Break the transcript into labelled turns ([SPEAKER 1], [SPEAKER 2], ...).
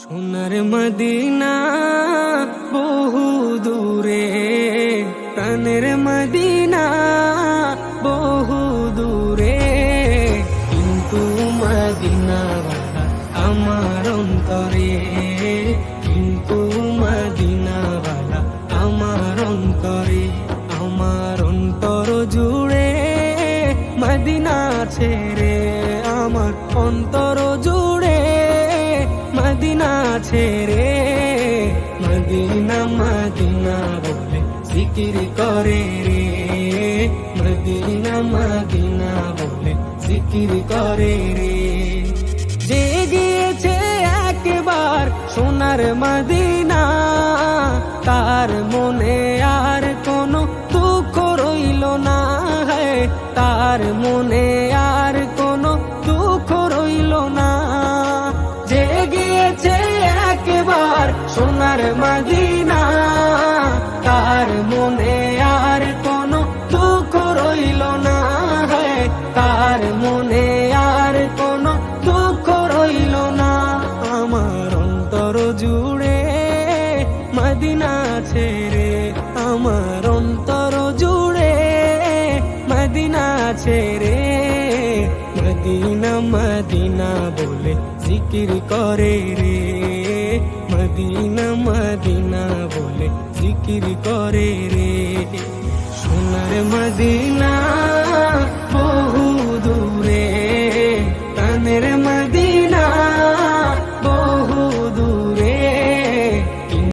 [SPEAKER 1] সোনার মদিনা বহু দূরে, প্রাণের মদিনা বহু দূরে, কিন্তু মদিনাওয়ালা আমার অন্তরে, কিন্তু মদিনাওয়ালা আমার অন্তরে, আমার অন্তর জুড়ে মদিনা ছেড়ে, আমার অন্তর জুড়ে মদিনা ছেড়ে, মদিনা মদিনা বলে জিকির করে রে, মদিনা মদিনা বলে জিকির করে রে। যে গিয়েছে একবার সোনার মদিনা, তার মনে আর কোনো দুঃখ রইল না, তার মনে আর কোনো দুঃখ রইল না। যে গিয়েছে একবার সোনার মদিনা, তার মনে আর কোনো দুঃখ রইল না, তার মনে আর কোনো দুঃখ রইল না। আমার অন্তর জুড়ে মদিনা ছেড়ে, আমার অন্তর জুড়ে মদিনা ছেড়ে, মদিনা মদিনা বলে জিকির করে রে, মদিনা মদিনা বলে জিকির করে রে। সোনার মদিনা